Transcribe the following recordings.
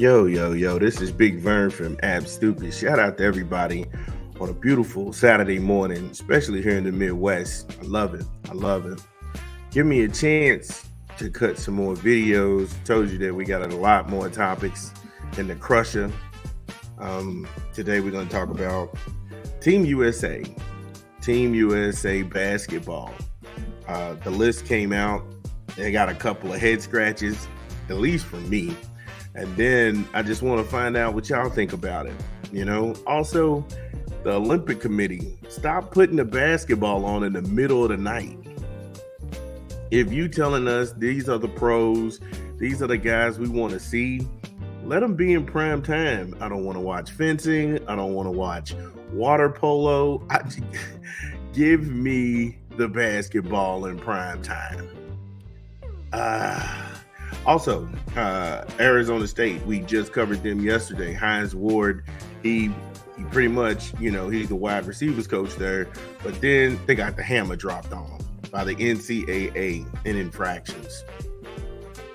Yo, this is Big Vern from Ab Stupid. Shout out to everybody on a beautiful Saturday morning, especially here in the Midwest. I love it. I love it. Give me a chance to cut some more videos. Told you that we got a lot more topics in the crusher. Today we're going to talk about Team USA. Team USA basketball. The list came out. They got a couple of head scratches, at least from me. And then I just want to find out what y'all think about it. Also, the Olympic Committee, stop putting the basketball on in the middle of the night. If you telling us these are the pros, these are the guys we want to see, let them be in prime time. I don't want to watch fencing. I don't want to watch water polo. Give me the basketball in prime time. Also, Arizona State, we just covered them yesterday. Hines Ward, he pretty much, he's the wide receivers coach there. But then they got the hammer dropped on them by the NCAA in infractions.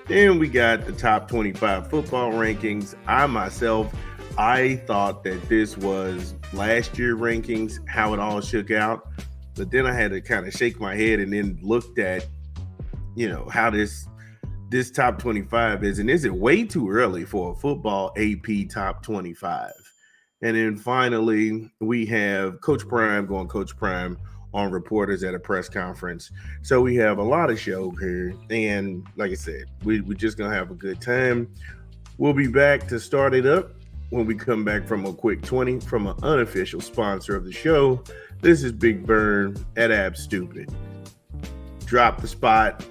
Then we got the top 25 football rankings. I thought that this was last year rankings, how it all shook out. But then I had to kind of shake my head and then looked at, how this top 25 is. And is it way too early for a football AP top 25? And then finally, we have Coach Prime going Coach Prime on reporters at a press conference. So we have a lot of show here. And like I said, we're just going to have a good time. We'll be back to start it up when we come back from a quick 20 from an unofficial sponsor of the show. This is Big Burn at Ab Stupid. Drop the spot.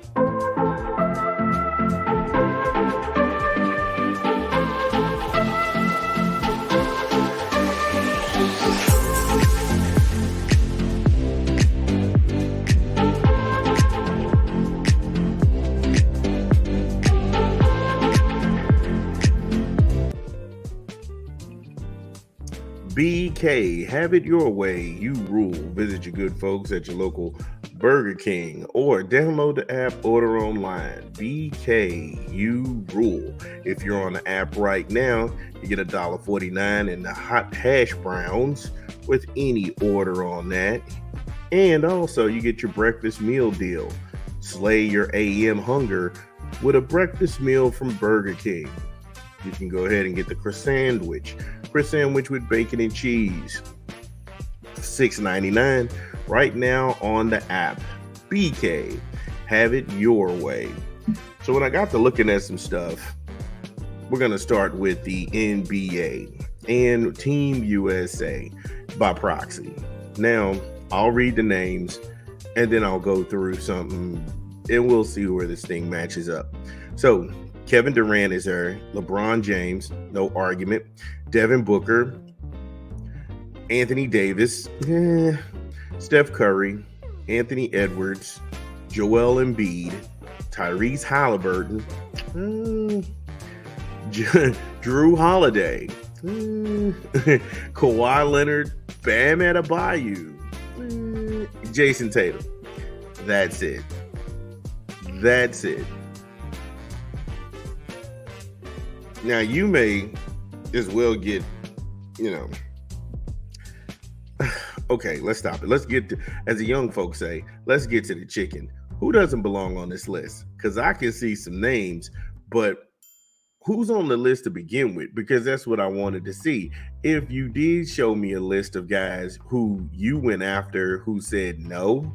BK, have it your way. You rule. Visit your good folks at your local Burger King or download the app, order online. BK, you rule. If you're on the app right now, you get $1.49 in the hot hash browns with any order on that. And also, you get your breakfast meal deal. Slay your AM hunger with a breakfast meal from Burger King. You can go ahead and get the croissant sandwich with bacon and cheese. $6.99 right now on the app. BK, have it your way. So when I got to looking at some stuff, we're going to start with the NBA and Team USA by proxy. Now, I'll read the names and then I'll go through something and we'll see where this thing matches up. So, Kevin Durant is there. LeBron James, no argument. Devin Booker, Anthony Davis, Steph Curry, Anthony Edwards, Joel Embiid, Tyrese Halliburton, Drew Holiday, Kawhi Leonard, Bam Adebayo, Jason Tatum. That's it. Now, you may as well get, okay, let's stop it. Let's get to, as the young folks say, let's get to the chicken. Who doesn't belong on this list? Because I can see some names, but who's on the list to begin with? Because that's what I wanted to see. If you did show me a list of guys who you went after who said no,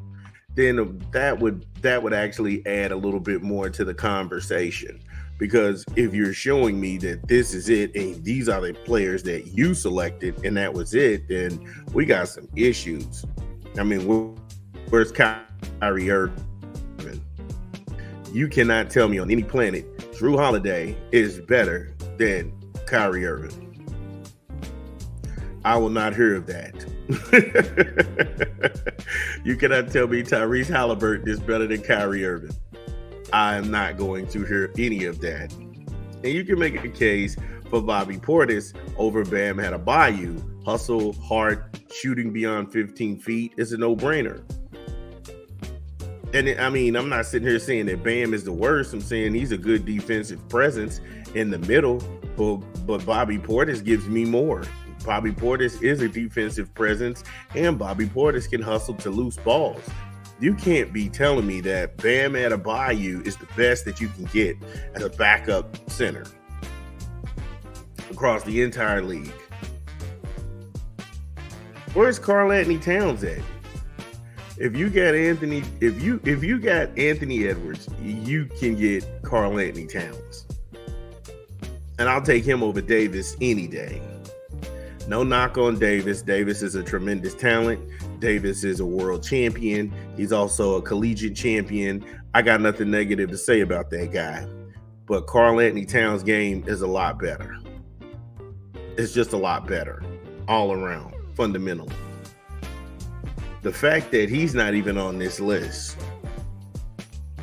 then that would actually add a little bit more to the conversation. Because if you're showing me that this is it and these are the players that you selected and that was it, then we got some issues. I mean, where's Kyrie Irving? You cannot tell me on any planet Drew Holiday is better than Kyrie Irving. I will not hear of that. You cannot tell me Tyrese Halliburton is better than Kyrie Irving. I am not going to hear any of that. And you can make a case for Bobby Portis over Bam Adebayo. Hustle, heart, shooting beyond 15 feet is a no-brainer. I mean, I'm not sitting here saying that Bam is the worst. I'm saying he's a good defensive presence in the middle, but Bobby Portis gives me more. Bobby Portis is a defensive presence, and Bobby Portis can hustle to loose balls. You can't be telling me that Bam Adebayo is the best that you can get as a backup center across the entire league. Where's Karl Anthony Towns at? If you got Anthony Edwards, you can get Karl Anthony Towns. And I'll take him over Davis any day. No knock on Davis. Davis is a tremendous talent. Davis is a world champion. He's also a collegiate champion. I got nothing negative to say about that guy. But Karl Anthony Towns' game is a lot better. It's just a lot better all around, fundamentally. The fact that he's not even on this list,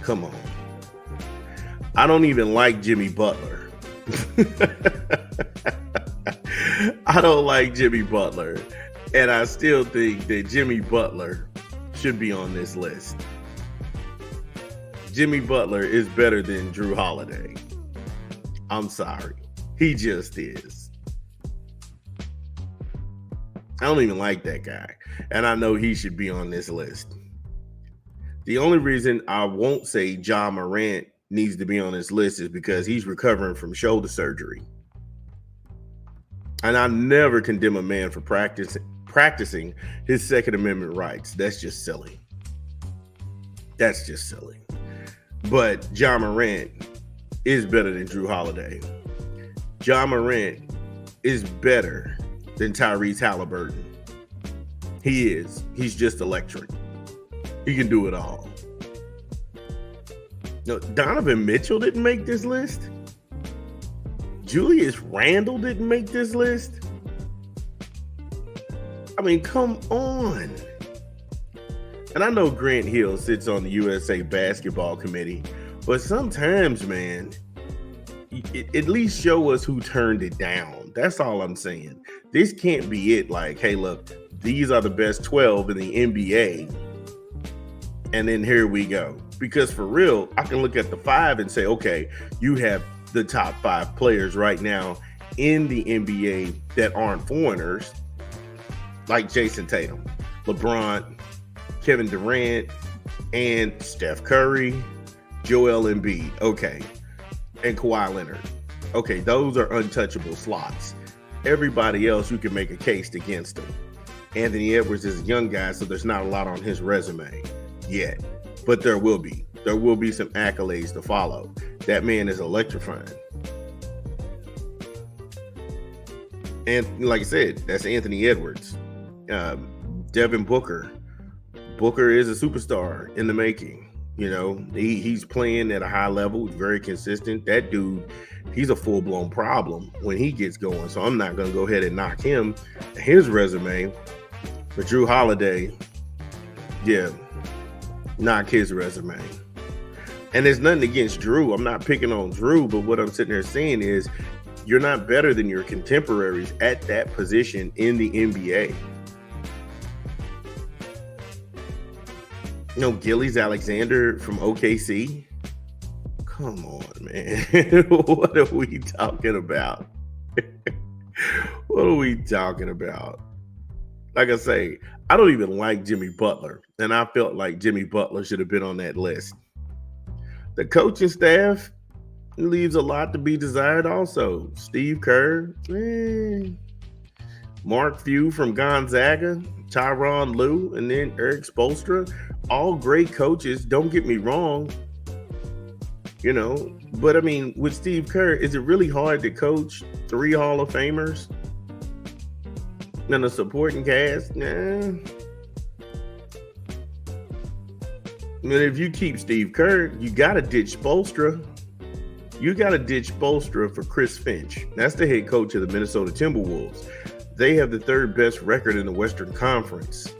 come on. I don't even like Jimmy Butler. I don't like Jimmy Butler. And I still think that Jimmy Butler should be on this list. Jimmy Butler is better than Drew Holiday. I'm sorry. He just is. I don't even like that guy. And I know he should be on this list. The only reason I won't say Ja Morant needs to be on this list is because he's recovering from shoulder surgery. And I never condemn a man for practicing his Second Amendment rights. That's just silly. That's just silly. But Ja Morant is better than Drew Holiday. Ja Morant is better than Tyrese Halliburton. He is. He's just electric. He can do it all. No, Donovan Mitchell didn't make this list. Julius Randle didn't make this list. I mean, come on. And I know Grant Hill sits on the USA Basketball Committee, but sometimes, man, at least show us who turned it down. That's all I'm saying. This can't be it. Like, hey, look, these are the best 12 in the NBA. And then here we go. Because for real, I can look at the 5 and say, okay, you have the top 5 players right now in the NBA that aren't foreigners, like Jason Tatum, LeBron, Kevin Durant, and Steph Curry, Joel Embiid. Okay. And Kawhi Leonard. Okay, those are untouchable slots. Everybody else, you can make a case against them. Anthony Edwards is a young guy, so there's not a lot on his resume yet. But there will be. There will be some accolades to follow. That man is electrifying. And like I said, that's Anthony Edwards. Devin Booker. Booker is a superstar in the making. You know, he's playing at a high level, very consistent. That dude, he's a full-blown problem when he gets going. So I'm not going to go ahead and knock him, his resume. But Drew Holiday, yeah, knock his resume. And there's nothing against Drew. I'm not picking on Drew, but what I'm sitting there saying is you're not better than your contemporaries at that position in the NBA. You know, Gillies Alexander from OKC. Come on, man. What are we talking about? What are we talking about? Like I say, I don't even like Jimmy Butler, and I felt like Jimmy Butler should have been on that list. The coaching staff leaves a lot to be desired also. Steve Kerr, Mark Few from Gonzaga, Tyronn Lue, and then Eric Spoelstra. All great coaches, don't get me wrong, you know, but I mean, with Steve Kerr, is it really hard to coach 3 Hall of Famers and a supporting cast? Nah. I mean, if you keep Steve Kerr, you got to ditch Spoelstra. You got to ditch Spoelstra for Chris Finch. That's the head coach of the Minnesota Timberwolves. They have the 3rd best record in the Western Conference.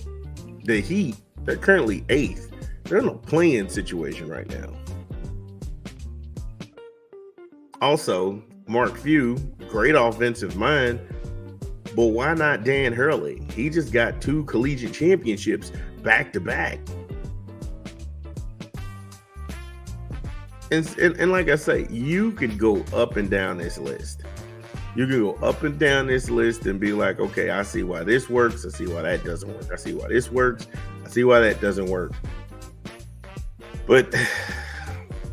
The Heat, they're currently 8th. They're in a play-in situation right now. Also, Mark Few, great offensive mind, but why not Dan Hurley? He just got 2 collegiate championships back to back. And like I say, you could go up and down this list. You can go up and down this list and be like, okay, I see why this works. I see why that doesn't work. I see why this works. I see why that doesn't work. But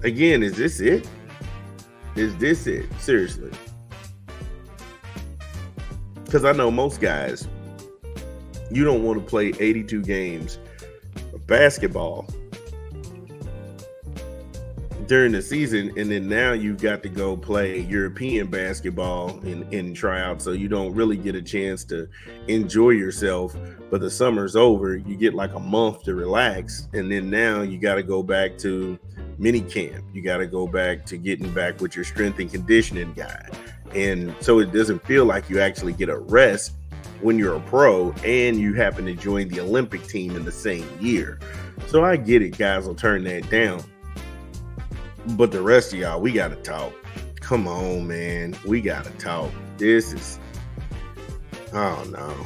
again, is this it? Is this it? Seriously. Because I know most guys, you don't want to play 82 games of basketball during the season, and then now you've got to go play European basketball in tryouts, so you don't really get a chance to enjoy yourself. But the summer's over, you get like a month to relax, and then now you got to go back to mini camp. You got to go back to getting back with your strength and conditioning guy, and so it doesn't feel like you actually get a rest when you're a pro and you happen to join the Olympic team in the same year. So I get it, guys will turn that down. But the rest of y'all, we got to talk. Come on, man. We got to talk. This is, oh no.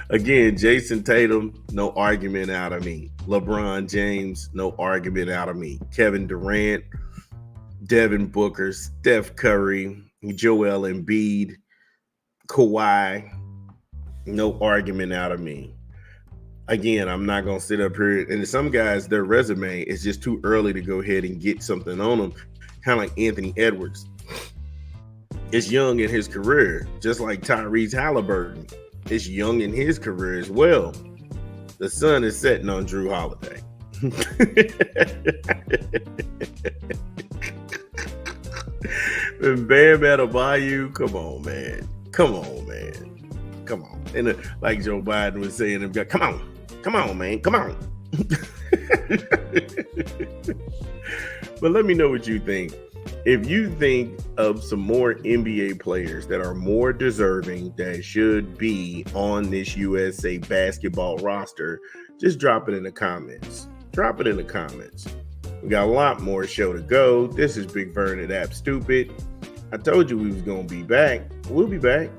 Again, Jason Tatum, no argument out of me. LeBron James, no argument out of me. Kevin Durant, Devin Booker, Steph Curry, Joel Embiid, Kawhi, no argument out of me. Again, I'm not going to sit up here. And some guys, their resume is just too early to go ahead and get something on them. Kind of like Anthony Edwards. It's young in his career, just like Tyrese Halliburton. It's young in his career as well. The sun is setting on Drew Holiday. And Bam Adebayo, come on, man. Come on, man. Come on. And like Joe Biden was saying, come on. Come on, man. Come on. But let me know what you think. If you think of some more NBA players that are more deserving that should be on this USA basketball roster, just drop it in the comments. Drop it in the comments. We got a lot more show to go. This is Big Vern at App Stupid. I told you we was going to be back. We'll be back.